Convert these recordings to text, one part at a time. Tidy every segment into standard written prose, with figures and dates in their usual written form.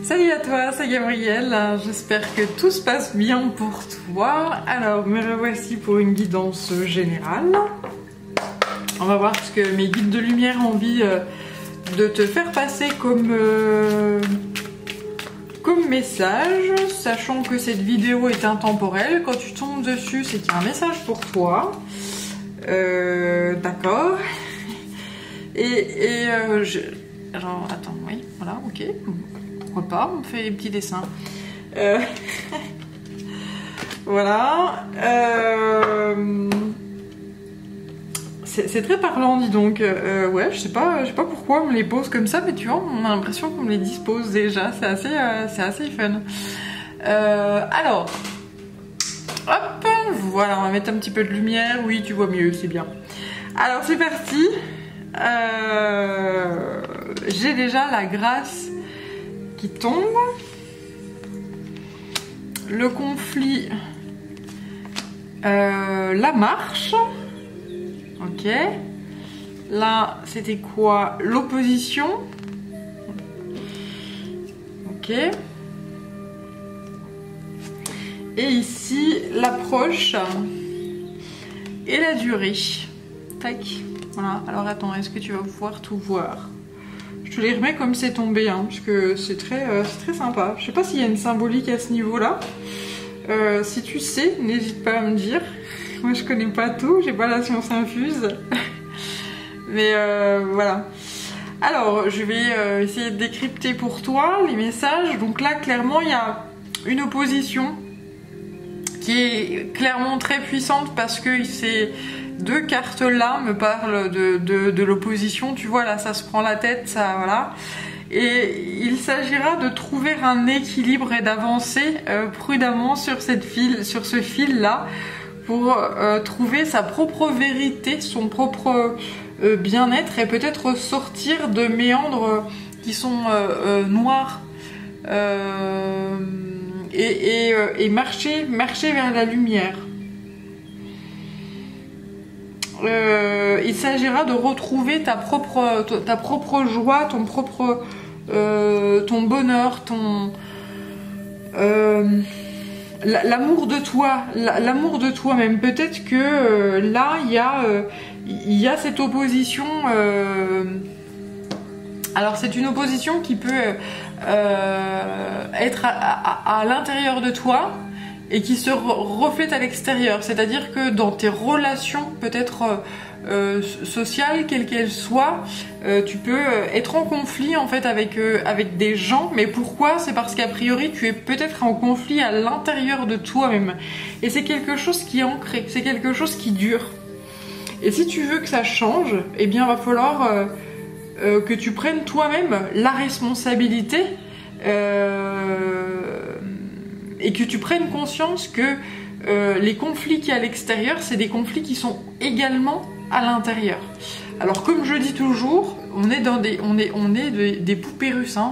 Salut à toi, c'est Gabrielle, j'espère que tout se passe bien pour toi. Alors, me revoici pour une guidance générale. On va voir ce que mes guides de lumière ont envie de te faire passer comme message, sachant que cette vidéo est intemporelle. Quand tu tombes dessus, c'est qu'il y a un message pour toi. D'accord. Alors, attends, oui, voilà, ok. Pourquoi pas, on fait des petits dessins. Voilà. C'est très parlant, dis donc. Ouais, je sais pas pourquoi on me les pose comme ça, mais tu vois, on a l'impression qu'on me les dispose déjà. C'est assez fun. Alors, hop, voilà, on va mettre un petit peu de lumière. Oui, tu vois mieux, c'est bien. Alors, c'est parti. J'ai déjà la grâce qui tombe. Le conflit, la marche. Ok. Là, c'était quoi? L'opposition. Ok. Et ici, l'approche et la durée. Tac. Voilà. Alors attends, est-ce que tu vas pouvoir tout voir? Je te les remets comme c'est tombé, hein, parce que c'est très sympa. Je sais pas s'il y a une symbolique à ce niveau-là. Si tu sais, n'hésite pas à me dire. Moi, je connais pas tout, j'ai pas la science infuse. Mais voilà. Alors, je vais essayer de décrypter pour toi les messages. Donc là, clairement, il y a une opposition qui est clairement très puissante parce que ces deux cartes-là me parlent de l'opposition. Tu vois, là, ça se prend la tête, ça, voilà. Et il s'agira de trouver un équilibre et d'avancer prudemment sur ce fil-là pour trouver sa propre vérité, son propre bien-être et peut-être sortir de méandres qui sont noirs et marcher vers la lumière. Il s'agira de retrouver ta propre joie, ton bonheur, l'amour de toi-même. Peut-être que là il y a cette opposition. Alors c'est une opposition qui peut être à l'intérieur de toi et qui se reflète à l'extérieur. C'est-à-dire que dans tes relations peut-être sociales, quelles qu'elles soient, tu peux être en conflit en fait avec des gens. Mais pourquoi? C'est parce qu'a priori tu es peut-être en conflit à l'intérieur de toi-même. Et c'est quelque chose qui est ancré, c'est quelque chose qui dure. Et si tu veux que ça change, eh bien va falloir que tu prennes toi-même la responsabilité et que tu prennes conscience que les conflits qu'il y a à l'extérieur, c'est des conflits qui sont également à l'intérieur. Alors comme je dis toujours, on est des poupées russes, hein.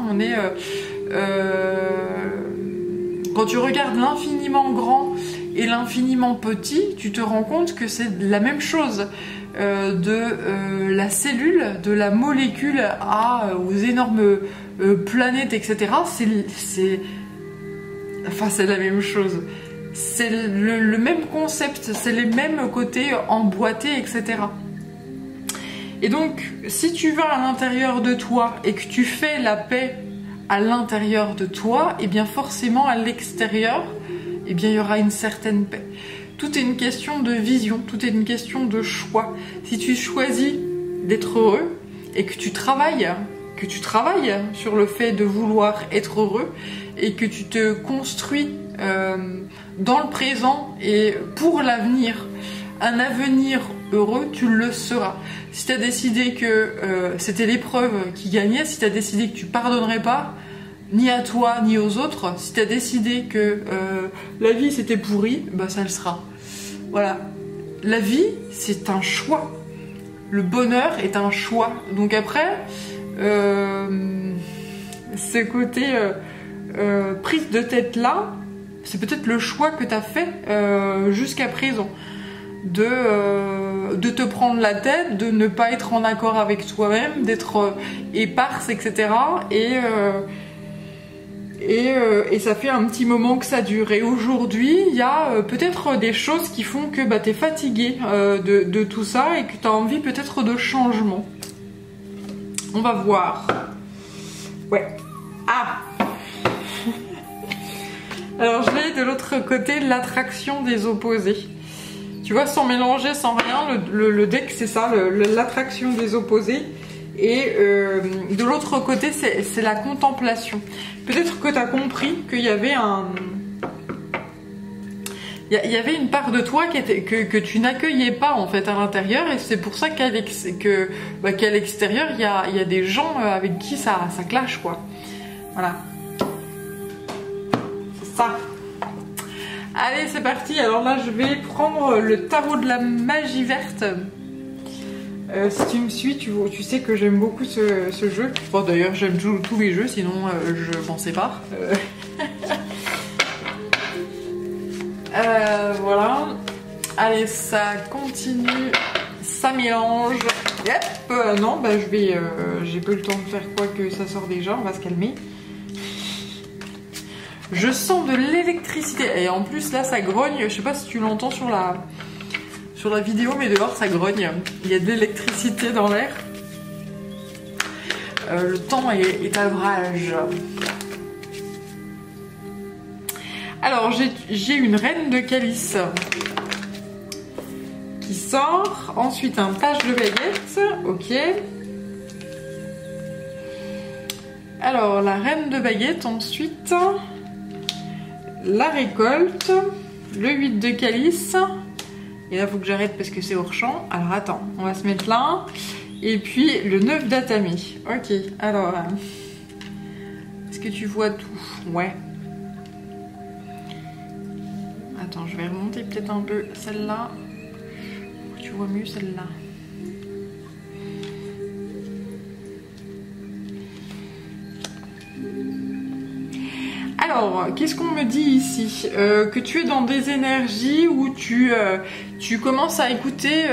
Quand tu regardes l'infiniment grand et l'infiniment petit, tu te rends compte que c'est la même chose. De la cellule, de la molécule aux énormes planètes, etc. C'est la même chose. C'est le même concept, c'est les mêmes côtés emboîtés, etc. Et donc, si tu vas à l'intérieur de toi et que tu fais la paix à l'intérieur de toi, et bien forcément à l'extérieur, et bien il y aura une certaine paix. Tout est une question de vision, tout est une question de choix. Si tu choisis d'être heureux et que tu travailles sur le fait de vouloir être heureux et que tu te construis dans le présent et pour l'avenir, un avenir heureux, tu le seras. Si tu as décidé que c'était l'épreuve qui gagnait, si tu as décidé que tu pardonnerais pas, ni à toi ni aux autres, si tu as décidé que la vie c'était pourri, bah ça le sera. Voilà. La vie, c'est un choix. Le bonheur est un choix. Donc après, ce côté prise de tête là, c'est peut-être le choix que tu as fait jusqu'à présent. De te prendre la tête, de ne pas être en accord avec toi-même, d'être éparse, etc. Et ça fait un petit moment que ça dure. Et aujourd'hui, il y a peut-être des choses qui font que bah, tu es fatigué de tout ça et que tu as envie peut-être de changement. On va voir. Ouais. Ah. Alors je l'ai de l'autre côté, l'attraction des opposés. Tu vois, sans mélanger, sans rien, le deck c'est ça, l'attraction des opposés. Et de l'autre côté, c'est la contemplation. Peut-être que tu as compris qu'il y avait il y avait une part de toi que tu n'accueillais pas en fait à l'intérieur, et c'est pour ça qu'à l'extérieur, il y a des gens avec qui ça clash, quoi. Voilà. C'est ça. Allez, c'est parti. Alors là, je vais prendre le tarot de la magie verte. Si tu me suis, tu sais que j'aime beaucoup ce jeu. Bon, d'ailleurs, j'aime tous les jeux, sinon je m'en sépare. Voilà. Allez, ça continue, ça mélange. Yep. Non, bah j'ai pas eu le temps de faire quoi que ça sort déjà. On va se calmer. Je sens de l'électricité. Et en plus, là, ça grogne. Je sais pas si tu l'entends sur la vidéo, mais dehors, ça grogne. Il y a de l'électricité dans l'air. Le temps est à l'orage. Alors, j'ai une reine de calice qui sort. Ensuite, un page de baguette. Ok. Alors, la reine de baguette. Ensuite, la récolte. Le 8 de calice. Et là, il faut que j'arrête parce que c'est hors champ. Alors, attends. On va se mettre là. Et puis, le 9 d'atamé. Ok. Alors, est-ce que tu vois tout? Ouais. Attends, je vais remonter peut-être un peu celle-là. Tu vois mieux celle-là. Alors, qu'est-ce qu'on me dit ici? Que tu es dans des énergies où tu commences à écouter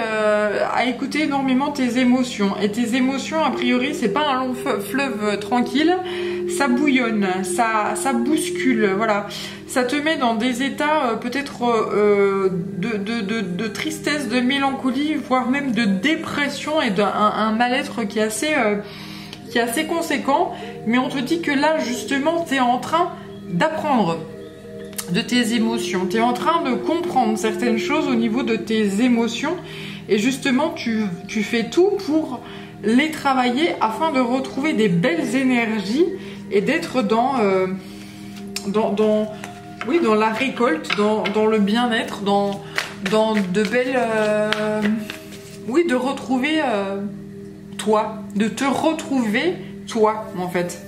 énormément tes émotions. Et tes émotions, a priori, c'est pas un long fleuve tranquille. Ça bouillonne, ça bouscule, voilà. Ça te met dans des états peut-être de tristesse, de mélancolie, voire même de dépression et d'un mal-être qui est assez conséquent. Mais on te dit que là, justement, tu es en train d'apprendre de tes émotions. Tu es en train de comprendre certaines choses au niveau de tes émotions. Et justement, tu fais tout pour les travailler afin de retrouver des belles énergies et d'être dans la récolte, dans le bien-être, dans de belles... de retrouver toi, de te retrouver toi, en fait.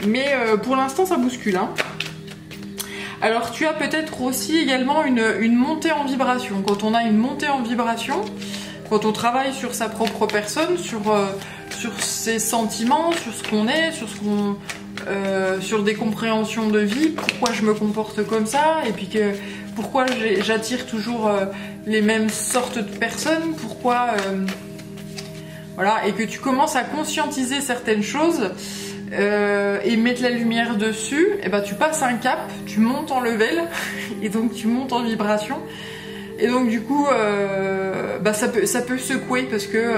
Mais pour l'instant, ça bouscule, hein. Alors, tu as peut-être aussi également une montée en vibration. Quand on a une montée en vibration, quand on travaille sur sa propre personne, sur ses sentiments, sur ce qu'on est, sur des compréhensions de vie, pourquoi je me comporte comme ça, et puis pourquoi j'attire toujours les mêmes sortes de personnes, pourquoi voilà, et que tu commences à conscientiser certaines choses et mettre la lumière dessus, et ben tu passes un cap, tu montes en level et donc tu montes en vibration, et donc du coup ça peut secouer parce que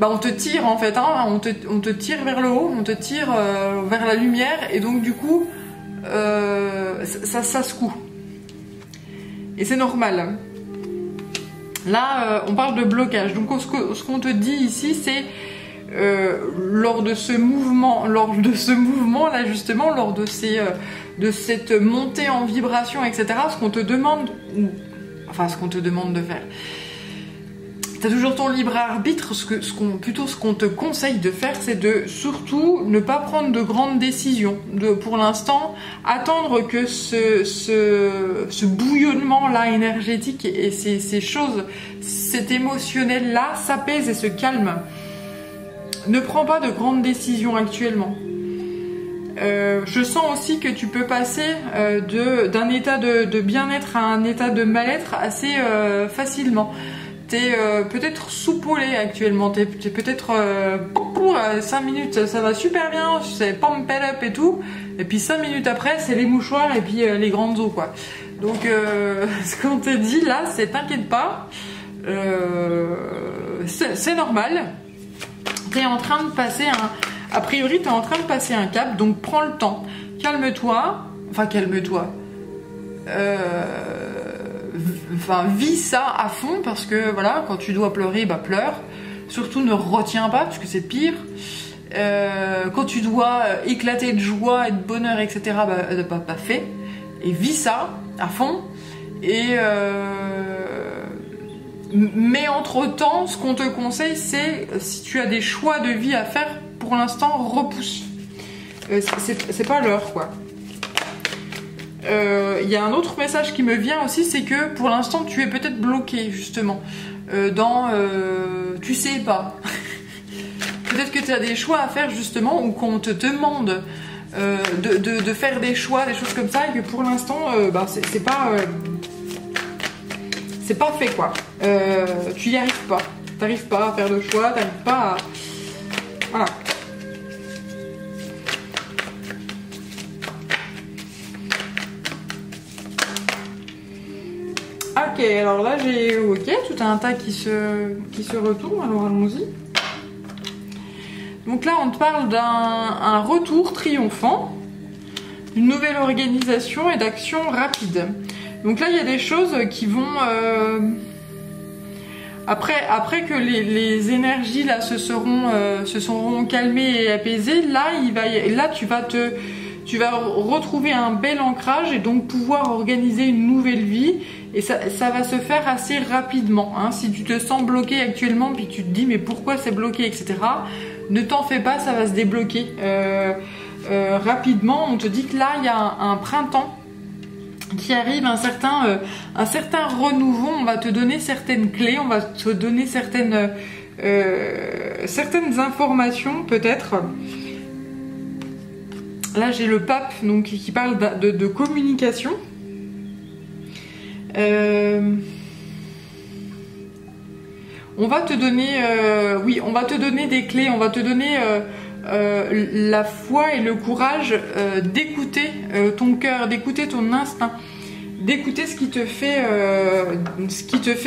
on te tire en fait, hein, on te tire vers le haut, on te tire vers la lumière, et donc du coup ça secoue. Et c'est normal. Là, on parle de blocage. Donc ce qu'on te dit ici, c'est lors de ce mouvement là justement, lors de cette montée en vibration, etc., ce qu'on te demande de faire. Tu as toujours ton libre arbitre. Ce qu'on te conseille de faire, c'est de surtout ne pas prendre de grandes décisions. Pour l'instant, attendre que ce bouillonnement-là énergétique et ces choses, cet émotionnel-là s'apaise et se calme. Ne prends pas de grandes décisions actuellement. Je sens aussi que tu peux passer d'un état de bien-être à un état de mal-être assez facilement. t'es peut-être soupolé actuellement, t'es peut-être 5 minutes ça va super bien, c'est pump it up et tout, et puis 5 minutes après c'est les mouchoirs et puis les grandes eaux quoi. Donc ce qu'on te dit là, c'est t'inquiète pas, c'est normal, t'es en train de passer a priori t'es en train de passer un cap, donc prends le temps, calme-toi, vis ça à fond, parce que voilà, quand tu dois pleurer, bah pleure. Surtout ne retiens pas, parce que c'est pire. Quand tu dois éclater de joie et de bonheur, etc., bah fais. Et vis ça à fond. Et mais entre-temps, ce qu'on te conseille, c'est, si tu as des choix de vie à faire, pour l'instant, repousse. C'est pas l'heure, quoi. Y a un autre message qui me vient aussi, c'est que pour l'instant tu es peut-être bloqué justement tu sais pas. Peut-être que tu as des choix à faire justement, ou qu'on te demande de faire des choix, des choses comme ça, et que pour l'instant c'est pas fait quoi. Tu y arrives pas, t'arrives pas à faire de choix, t'arrives pas à... Voilà. Ok, alors là j'ai tout un tas qui se retourne, alors allons-y. Donc là on te parle d'un retour triomphant, une nouvelle organisation et d'action rapide. Donc là il y a des choses qui vont... Après que les énergies là se seront calmées et apaisées, là tu vas retrouver un bel ancrage et donc pouvoir organiser une nouvelle vie, et ça va se faire assez rapidement, hein. Si tu te sens bloqué actuellement puis tu te dis mais pourquoi c'est bloqué, etc., ne t'en fais pas, ça va se débloquer rapidement. On te dit que là il y a un printemps qui arrive, un certain renouveau. On va te donner certaines clés, on va te donner certaines informations peut-être. Là j'ai le pape donc qui parle de communication. On va te donner on va te donner des clés, on va te donner la foi et le courage d'écouter ton cœur, d'écouter ton instinct, d'écouter ce qui te fait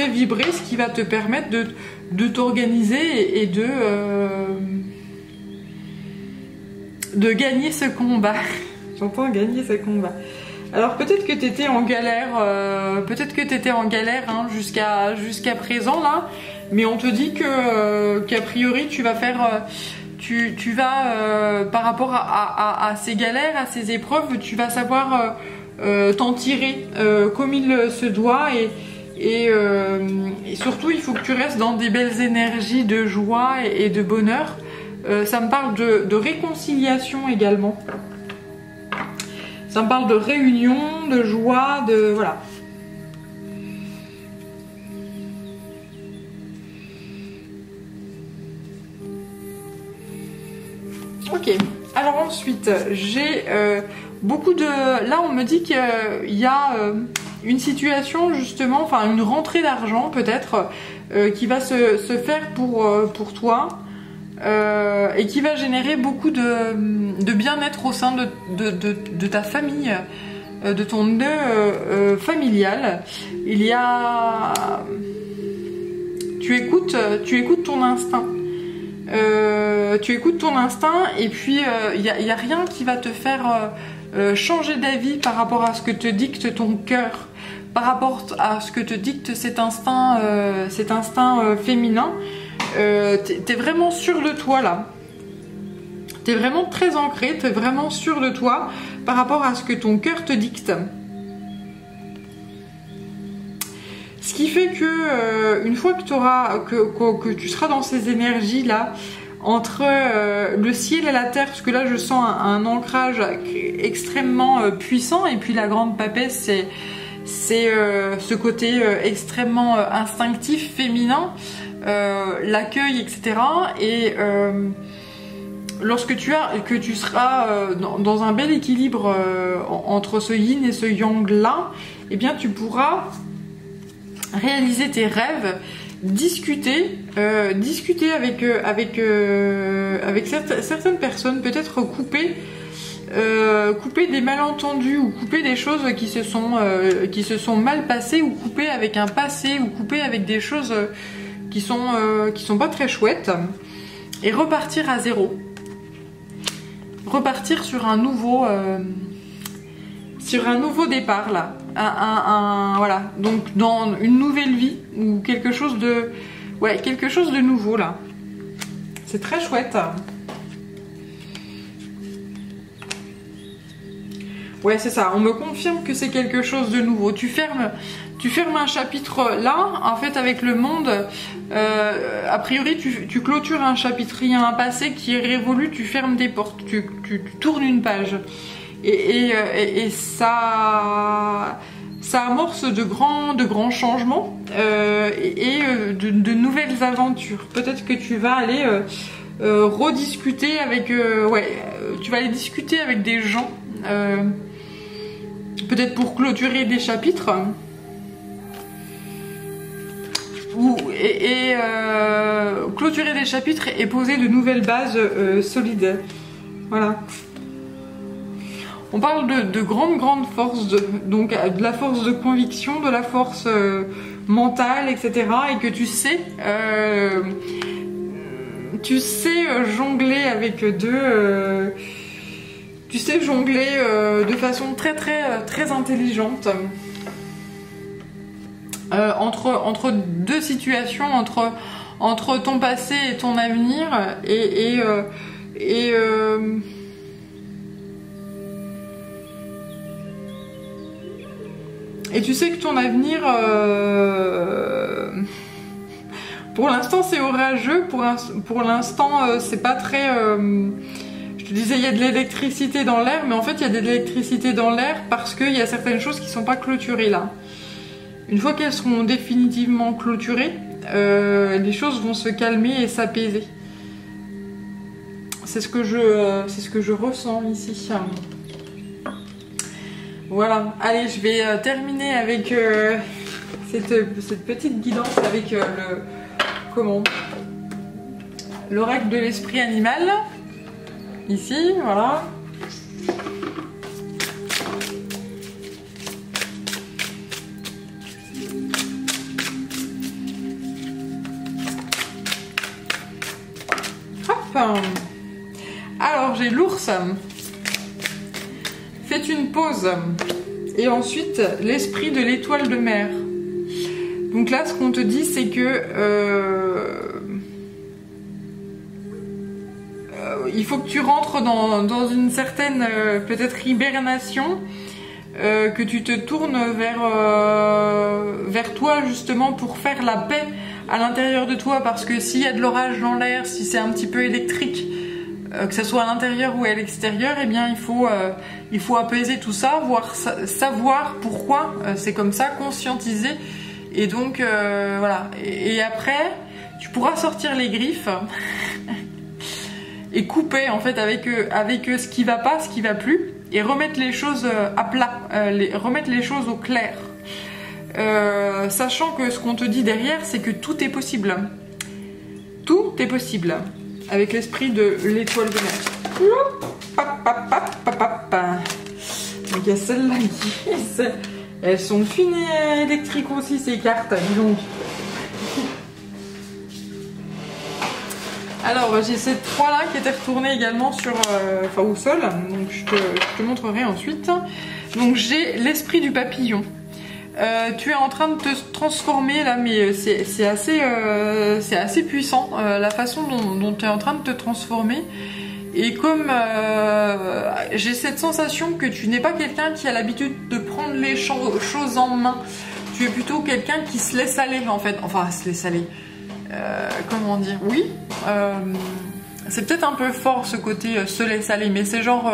vibrer, ce qui va te permettre de t'organiser et de gagner ce combat. J'entends gagner ce combat. Alors peut-être que tu étais en galère, hein, jusqu'à présent là, mais on te dit qu'a priori tu vas faire, tu vas par rapport à ces galères, à ces épreuves, tu vas savoir t'en tirer comme il se doit, et surtout il faut que tu restes dans des belles énergies de joie et de bonheur. Ça me parle de réconciliation également. Ça me parle de réunion, de joie, de... Voilà. Ok. Alors ensuite, j'ai beaucoup de... Là, on me dit qu'il y a une situation, justement, enfin une rentrée d'argent peut-être, qui va se faire pour toi. Et qui va générer beaucoup de bien-être au sein de ta famille, de ton nœud familial. Il y a... Tu écoutes ton instinct. Tu écoutes ton instinct, et puis il y a rien qui va te faire changer d'avis par rapport à ce que te dicte ton cœur, par rapport à ce que te dicte cet instinct féminin. T'es vraiment sûr de toi là. T'es vraiment très ancré, t'es vraiment sûr de toi par rapport à ce que ton cœur te dicte. Ce qui fait que une fois que tu seras dans ces énergies là, entre le ciel et la terre, parce que là je sens un ancrage extrêmement puissant, et puis la grande papesse, c'est ce côté extrêmement instinctif, féminin. L'accueil, etc. Et lorsque tu seras dans un bel équilibre entre ce yin et ce yang là, eh bien tu pourras réaliser tes rêves discuter avec certaines personnes, peut-être couper des malentendus ou couper des choses qui se sont mal passées, ou couper avec un passé, ou couper avec des choses qui sont pas très chouettes, et repartir à zéro, repartir sur un nouveau départ là, voilà, donc dans une nouvelle vie ou quelque chose de nouveau là. C'est très chouette. Ouais, c'est ça, on me confirme que c'est quelque chose de nouveau. Tu fermes un chapitre là, en fait, avec le monde. A priori, tu clôtures un chapitre. Il y a un passé qui est révolu, tu fermes des portes, tu tournes une page. Et ça amorce de grands changements de nouvelles aventures. Peut-être que tu vas aller rediscuter avec... tu vas aller discuter avec des gens... peut-être pour clôturer des chapitres clôturer des chapitres et poser de nouvelles bases solides. Voilà. On parle de grandes forces, donc de la force de conviction, de la force mentale, etc. Et que tu sais jongler avec tu sais jongler de façon très intelligente entre deux situations, entre ton passé et ton avenir, et tu sais que ton avenir, pour l'instant c'est orageux, pour l'instant c'est pas très... Je te disais, il y a de l'électricité dans l'air, mais en fait, il y a de l'électricité dans l'air parce qu'il y a certaines choses qui ne sont pas clôturées là. Une fois qu'elles seront définitivement clôturées, les choses vont se calmer et s'apaiser. C'est ce que je ressens ici. Voilà. Allez, je vais terminer avec cette petite guidance avec l'oracle de l'esprit animal. Ici, voilà. Hop. Alors, j'ai l'ours. Faites une pause. Et ensuite, l'esprit de l'étoile de mer. Donc là, ce qu'on te dit, c'est que... il faut que tu rentres dans une certaine peut-être hibernation, que tu te tournes vers toi justement pour faire la paix à l'intérieur de toi, parce que s'il y a de l'orage dans l'air, si c'est un petit peu électrique, que ce soit à l'intérieur ou à l'extérieur, eh bien il faut apaiser tout ça, savoir pourquoi c'est comme ça, conscientiser, et donc voilà. Et après tu pourras sortir les griffes et couper en fait avec ce qui va pas, ce qui va plus, et remettre les choses à plat, remettre les choses au clair, sachant que ce qu'on te dit derrière, c'est que tout est possible. Tout est possible avec l'esprit de l'étoile de mer. Donc il y a celle-là qui... Elles sont fines et électriques aussi, ces cartes, dis donc. Alors j'ai ces trois là qui étaient retournées également au sol, donc je te montrerai ensuite. Donc j'ai l'esprit du papillon. Tu es en train de te transformer là, mais c'est assez puissant la façon dont tu es en train de te transformer. Et comme j'ai cette sensation que tu n'es pas quelqu'un qui a l'habitude de prendre les choses en main, tu es plutôt quelqu'un qui se laisse aller en fait, enfin se laisse aller. Comment dire, oui, c'est peut-être un peu fort ce côté se laisse aller, mais c'est genre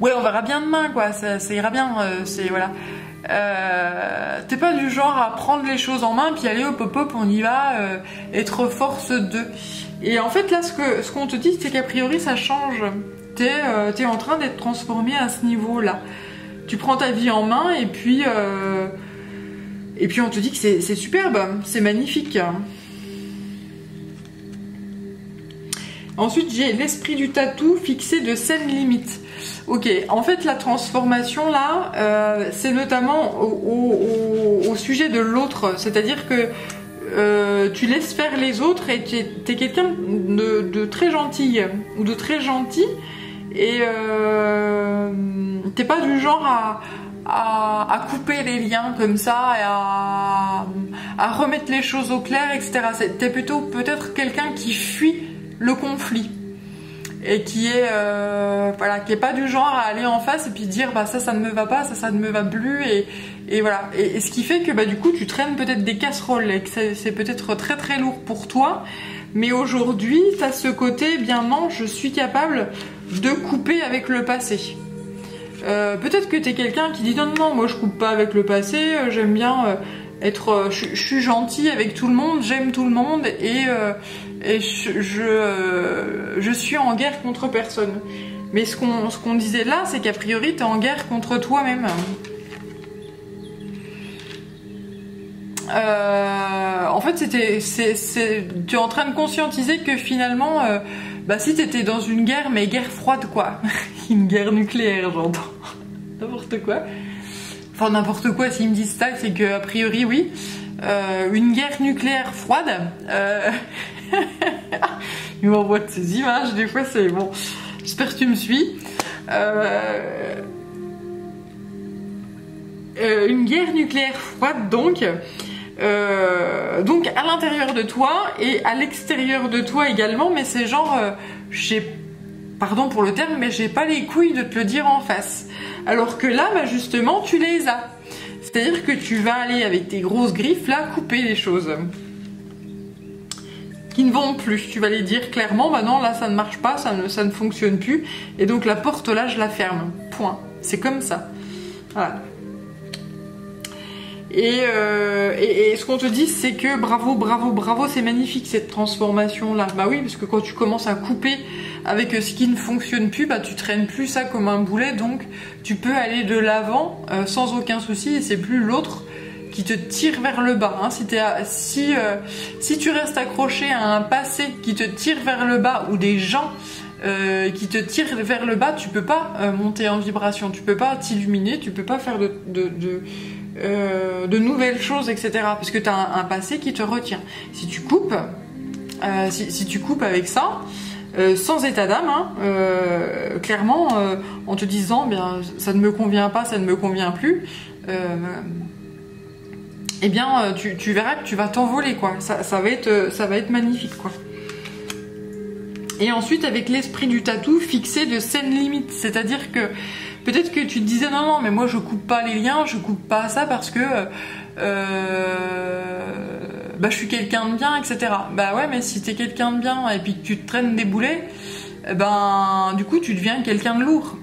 ouais, on verra bien demain quoi, ça ira bien, c'est voilà. T'es pas du genre à prendre les choses en main puis aller hop hop hop on y va, être force de. Et en fait là ce qu'on te dit, c'est qu'a priori ça change. T'es en train d'être transformé à ce niveau là. Tu prends ta vie en main et puis on te dit que c'est superbe, c'est magnifique. Ensuite, j'ai l'esprit du tatou fixé de saines limites. Ok, en fait, la transformation là, c'est notamment au sujet de l'autre. C'est-à-dire que tu laisses faire les autres et t'es quelqu'un de très gentil ou de très gentil. Et t'es pas du genre à couper les liens comme ça et à remettre les choses au clair, etc. T'es plutôt peut-être quelqu'un qui fuit le conflit et qui est voilà, qui est pas du genre à aller en face et puis dire bah ça ne me va pas, ça ne me va plus et voilà. Et ce qui fait que bah du coup tu traînes peut-être des casseroles et que c'est peut-être très très lourd pour toi. Mais aujourd'hui, t'as ce côté, bien non, je suis capable de couper avec le passé. Peut-être que t'es quelqu'un qui dit non, moi je coupe pas avec le passé, j'aime bien être, je suis gentil avec tout le monde, j'aime tout le monde et je suis en guerre contre personne. Mais ce qu'on disait là, c'est qu'a priori t'es en guerre contre toi-même. En fait, tu es en train de conscientiser que finalement, bah si t'étais dans une guerre, mais guerre froide quoi, une guerre nucléaire, j'entends, n'importe quoi. Enfin n'importe quoi. S'ils me disent ça, c'est que a priori oui, une guerre nucléaire froide. Ils m'envoient de ces images, des fois c'est bon. J'espère que tu me suis. Une guerre nucléaire froide donc à l'intérieur de toi et à l'extérieur de toi également, mais c'est genre pardon pour le terme, mais j'ai pas les couilles de te le dire en face. Alors que là, bah justement, tu les as. C'est-à-dire que tu vas aller avec tes grosses griffes là couper les choses qui ne vont plus. Tu vas les dire clairement, bah non, là ça ne marche pas, ça ne fonctionne plus, et donc la porte là je la ferme. Point. C'est comme ça. Voilà. Et ce qu'on te dit, c'est que bravo, bravo, bravo, c'est magnifique cette transformation-là. Bah oui, parce que quand tu commences à couper avec ce qui ne fonctionne plus, bah tu traînes plus ça comme un boulet, donc tu peux aller de l'avant sans aucun souci, et c'est plus l'autre qui te tire vers le bas. Hein. Si tu restes accroché à un passé qui te tire vers le bas, ou des gens qui te tirent vers le bas, tu peux pas monter en vibration, tu peux pas t'illuminer, tu peux pas faire de nouvelles choses, etc. Parce que tu as un passé qui te retient. Si tu coupes, si tu coupes avec ça, sans état d'âme, hein, clairement, en te disant, bien, ça ne me convient pas, ça ne me convient plus, eh bien, tu verras que tu vas t'envoler, quoi. Ça va être magnifique, quoi. Et ensuite, avec l'esprit du tatou, fixer de saines limites, c'est-à-dire que peut-être que tu te disais non, mais moi je coupe pas les liens, je coupe pas ça parce que bah, je suis quelqu'un de bien, etc. Bah ouais, mais si t'es quelqu'un de bien et puis que tu te traînes des boulets, ben du coup tu deviens quelqu'un de lourd.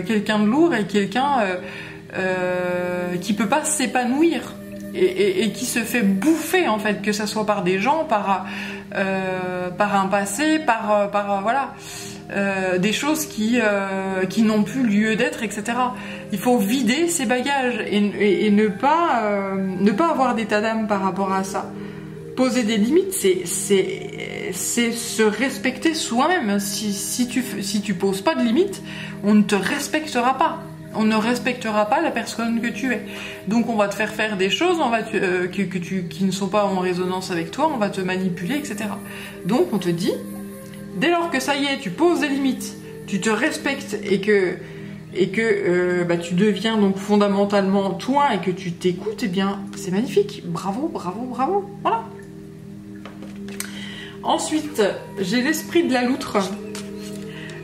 Quelqu'un de lourd et quelqu'un qui peut pas s'épanouir et qui se fait bouffer en fait, que ça soit par des gens, par un passé, par voilà. Des choses qui n'ont plus lieu d'être, etc. Il faut vider ses bagages et ne pas avoir d'état d'âme par rapport à ça. Poser des limites, c'est se respecter soi-même. Si tu poses pas de limites, on ne te respectera pas. On ne respectera pas la personne que tu es. Donc on va te faire des choses, qui ne sont pas en résonance avec toi, on va te manipuler, etc. Donc on te dit, dès lors que ça y est, tu poses des limites, tu te respectes et que bah, tu deviens donc fondamentalement toi et que tu t'écoutes, eh bien c'est magnifique. Bravo, bravo, bravo. Voilà. Ensuite, j'ai l'esprit de la loutre.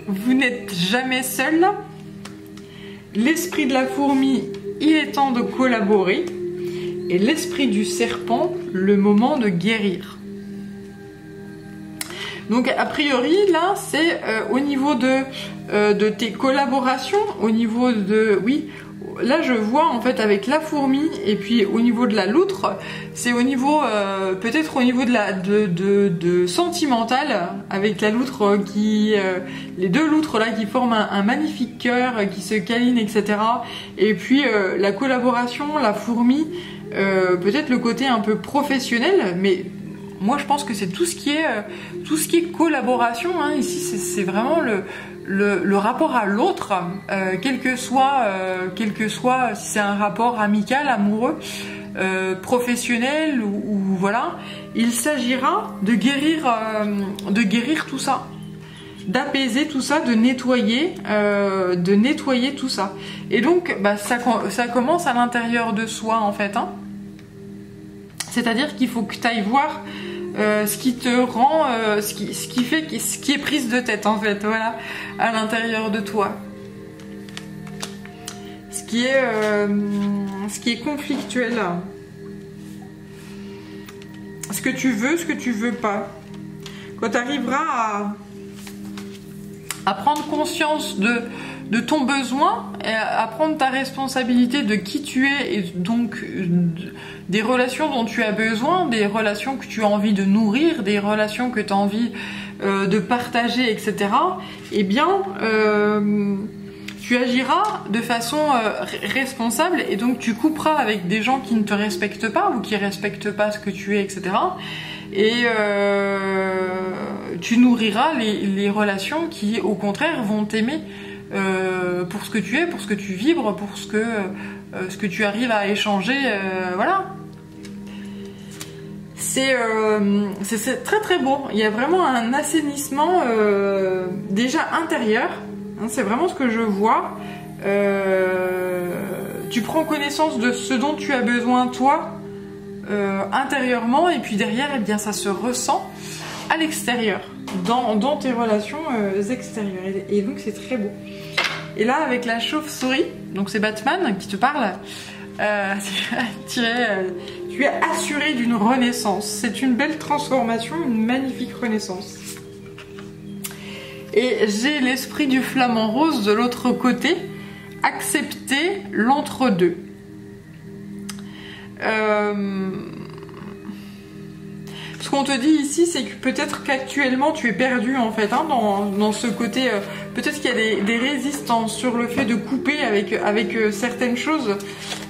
Vous n'êtes jamais seul. L'esprit de la fourmi, il est temps de collaborer. Et l'esprit du serpent, le moment de guérir. Donc a priori là c'est au niveau de tes collaborations, au niveau de... Oui, là je vois en fait avec la fourmi et puis au niveau de la loutre, c'est au niveau peut-être au niveau de sentimental, avec la loutre qui... les deux loutres là qui forment un magnifique cœur, qui se câlinent, etc. Et puis la collaboration, la fourmi, peut-être le côté un peu professionnel, mais moi je pense que c'est tout ce qui est collaboration, hein. Ici c'est vraiment le rapport à l'autre, quel que soit si c'est un rapport amical, amoureux, professionnel ou voilà, il s'agira de guérir tout ça, d'apaiser tout ça, de nettoyer tout ça. Et donc bah, ça commence à l'intérieur de soi en fait, hein. C'est-à-dire qu'il faut que tu ailles voir ce qui te rend, ce qui est prise de tête en fait, voilà, à l'intérieur de toi. Ce qui est conflictuel. Ce que tu veux pas. Quand tu arriveras à prendre conscience de ton besoin, et à prendre ta responsabilité de qui tu es et donc des relations dont tu as besoin, des relations que tu as envie de nourrir, des relations que tu as envie de partager, etc. Eh bien, tu agiras de façon responsable et donc tu couperas avec des gens qui ne te respectent pas ou qui respectent pas ce que tu es, etc. Et tu nourriras les relations qui, au contraire, vont t'aimer pour ce que tu es, pour ce que tu vibres, pour ce que tu arrives à échanger, voilà. C'est très très beau. Il y a vraiment un assainissement déjà intérieur. Hein, c'est vraiment ce que je vois. Tu prends connaissance de ce dont tu as besoin toi intérieurement et puis derrière, eh bien, ça se ressent à l'extérieur, dans tes relations extérieures. Et donc c'est très beau. Et là, avec la chauve-souris, donc c'est Batman qui te parle, tu es assuré d'une renaissance. C'est une belle transformation, une magnifique renaissance. Et j'ai l'esprit du flamant rose de l'autre côté, accepter l'entre-deux. Ce qu'on te dit ici, c'est que peut-être qu'actuellement tu es perdu en fait, hein, dans ce côté. Peut-être qu'il y a des résistances sur le fait de couper avec certaines choses.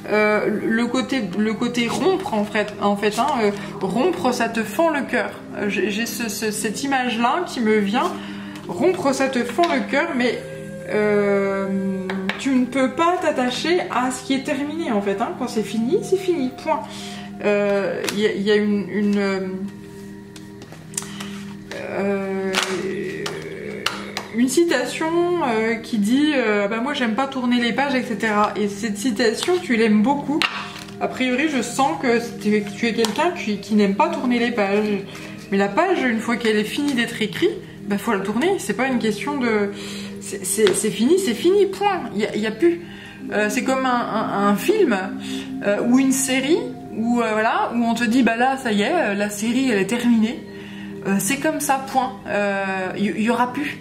Le côté rompre en fait, hein, rompre, ça te fend le cœur. J'ai cette image-là qui me vient. Rompre, ça te fend le cœur, mais tu ne peux pas t'attacher à ce qui est terminé en fait, hein. Quand c'est fini, point. Il y a une citation qui dit bah moi j'aime pas tourner les pages, etc. Et cette citation, tu l'aimes beaucoup. A priori, je sens que tu es quelqu'un qui n'aime pas tourner les pages. Mais la page, une fois qu'elle est finie d'être écrite, bah faut la tourner. C'est pas une question de... C'est fini, point. Il y a plus... c'est comme un film ou une série où, voilà, où on te dit bah là, ça y est, la série, elle est terminée. C'est comme ça, point. Il y aura plus.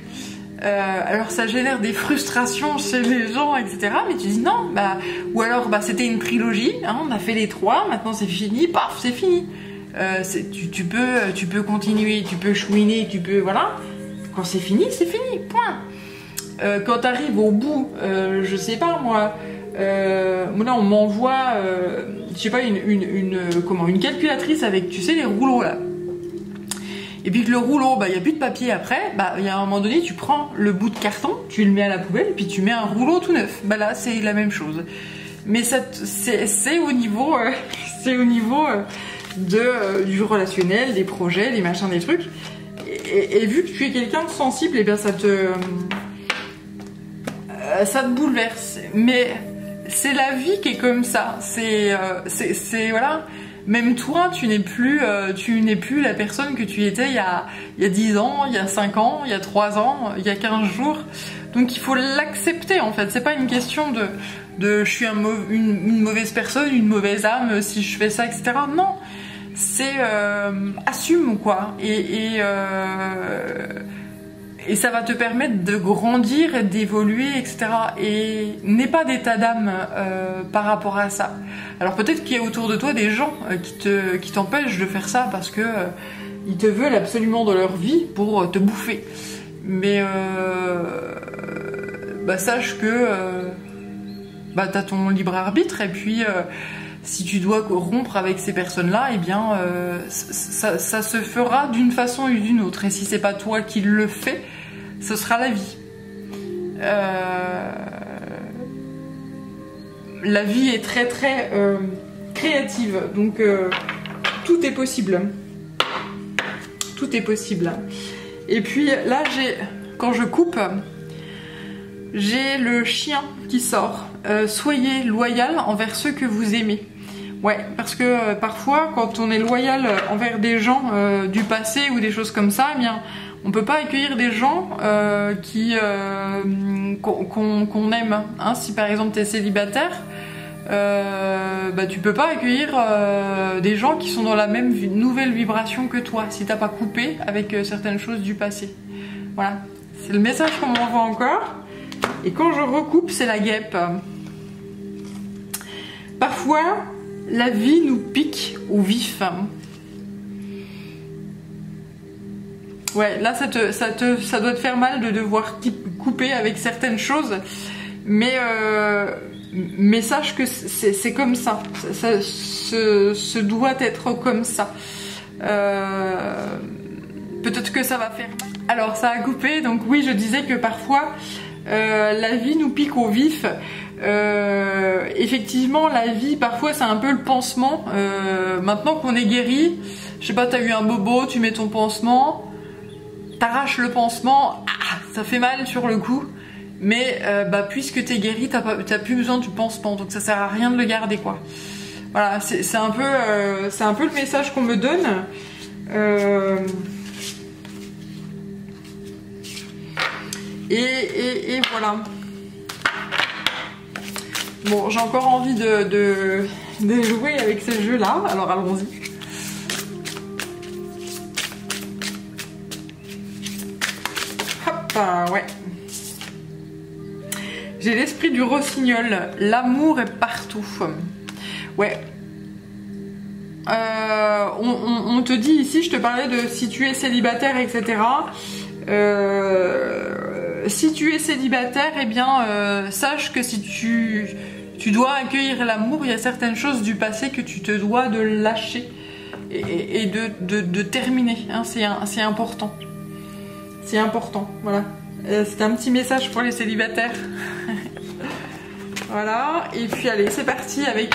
Alors ça génère des frustrations chez les gens, etc. Mais tu dis non, bah, ou alors bah, c'était une trilogie, hein, on a fait les 3, maintenant c'est fini, paf, c'est fini. Tu peux continuer, tu peux chouiner, tu peux, voilà. Quand c'est fini, point. Quand t'arrives au bout, je sais pas moi, là on m'envoie, je sais pas, une calculatrice avec, tu sais, les rouleaux là. Et puis que le rouleau, bah, y a plus de papier après, bah, y a un moment donné, tu prends le bout de carton, tu le mets à la poubelle, et puis tu mets un rouleau tout neuf. Bah là, c'est la même chose. Mais c'est au niveau, du relationnel, des projets, des machins, des trucs. Et vu que tu es quelqu'un de sensible, et bien ça te bouleverse. Mais c'est la vie qui est comme ça. C'est voilà. Même toi, tu n'es plus la personne que tu étais il y a 10 ans, il y a 5 ans, il y a 3 ans, il y a 15 jours. Donc il faut l'accepter en fait. C'est pas une question de je suis une mauvaise personne, une mauvaise âme si je fais ça, etc. Non, c'est assume quoi. Et ça va te permettre de grandir et d'évoluer, etc. Et n'aie pas d'état d'âme par rapport à ça. Alors peut-être qu'il y a autour de toi des gens qui t'empêchent de faire ça parce que ils te veulent absolument dans leur vie pour te bouffer. Mais bah, sache que bah, t'as ton libre arbitre et puis si tu dois rompre avec ces personnes-là, eh bien, ça se fera d'une façon ou d'une autre. Et si c'est pas toi qui le fais, ce sera la vie. La vie est très très créative, donc tout est possible. Tout est possible. Et puis là, quand je coupe, j'ai le chien qui sort. Soyez loyal envers ceux que vous aimez. Ouais, parce que parfois, quand on est loyal envers des gens du passé ou des choses comme ça, eh bien, on peut pas accueillir des gens qu'on aime. Hein, si par exemple tu es célibataire, tu peux pas accueillir des gens qui sont dans la même nouvelle vibration que toi si t'as pas coupé avec certaines choses du passé. Voilà, c'est le message qu'on m'envoie encore. Et quand je recoupe, c'est la guêpe. Parfois, la vie nous pique au vif. Ouais, là ça doit te faire mal de devoir couper avec certaines choses, mais sache que c'est comme ça. Ce doit être comme ça. Peut-être que ça va faire mal. Alors ça a coupé, donc oui, je disais que parfois la vie nous pique au vif. Effectivement, la vie, parfois c'est un peu le pansement. Maintenant qu'on est guéri, je sais pas, t'as eu un bobo, tu mets ton pansement, t'arraches le pansement, ça fait mal sur le coup, mais puisque t'es guéri, t'as plus besoin du pansement, donc ça sert à rien de le garder, quoi. Voilà, c'est un peu le message qu'on me donne. Et voilà. Bon, j'ai encore envie de jouer avec ces jeux-là, alors allons-y. Hop, ouais. J'ai l'esprit du rossignol. L'amour est partout. Ouais. On te dit ici, je te parlais de si tu es célibataire, etc. Si tu es célibataire, eh bien, sache que si tu dois accueillir l'amour, il y a certaines choses du passé que tu te dois de lâcher et de terminer. Hein, c'est important. C'est important, voilà. C'est un petit message pour les célibataires. Voilà, et puis allez, c'est parti avec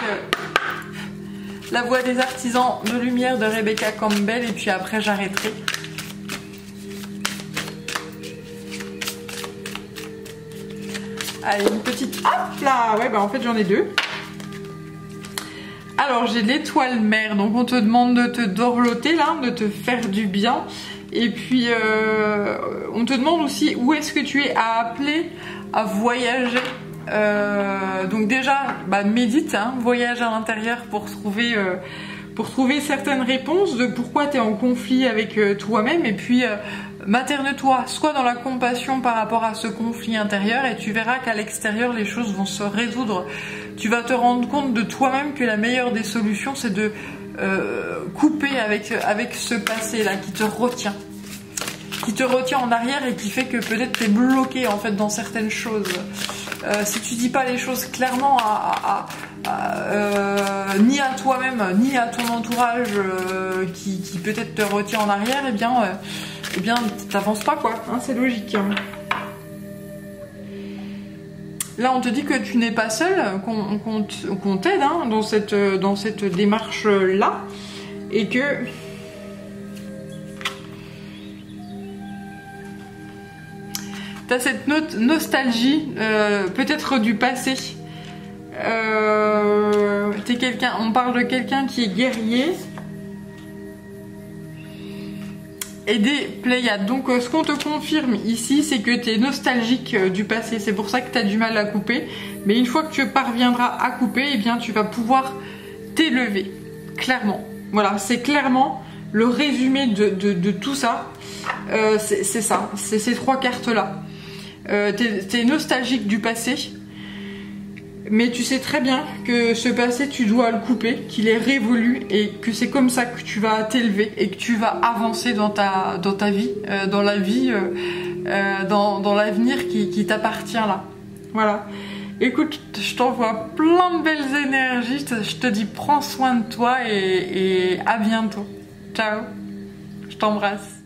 la voix des artisans de lumière de Rebecca Campbell, et puis après j'arrêterai. Allez, une petite... Hop là. Ouais, en fait j'en ai deux. Alors j'ai l'étoile mère, donc on te demande de te dorloter là, de te faire du bien. Et puis on te demande aussi où est-ce que tu es appelé à voyager. Donc déjà, médite, hein, voyage à l'intérieur pour trouver certaines réponses de pourquoi tu es en conflit avec toi-même, et puis materne-toi, sois dans la compassion par rapport à ce conflit intérieur, et tu verras qu'à l'extérieur les choses vont se résoudre. Tu vas te rendre compte de toi-même que la meilleure des solutions, c'est de couper avec ce passé là qui te retient en arrière, et qui fait que peut-être tu es bloqué en fait dans certaines choses. Si tu dis pas les choses clairement ni à toi-même ni à ton entourage qui peut-être te retient en arrière, eh bien t'avances pas, quoi, hein, c'est logique. Là on te dit que tu n'es pas seul, qu'on t'aide, hein, dans cette démarche là, et que t'as cette nostalgie peut-être du passé. On parle de quelqu'un qui est guerrier et des Pléiades. Donc ce qu'on te confirme ici, c'est que tu es nostalgique du passé. C'est pour ça que tu as du mal à couper. Mais une fois que tu parviendras à couper, eh bien tu vas pouvoir t'élever. Clairement. Voilà, c'est clairement le résumé de tout ça. C'est ça, c'est ces trois cartes-là. T'es nostalgique du passé, mais tu sais très bien que ce passé tu dois le couper, qu'il est révolu, et que c'est comme ça que tu vas t'élever et que tu vas avancer dans ta vie, dans l'avenir qui t'appartient là. Voilà. Écoute, je t'envoie plein de belles énergies. Je te dis prends soin de toi et à bientôt. Ciao, je t'embrasse.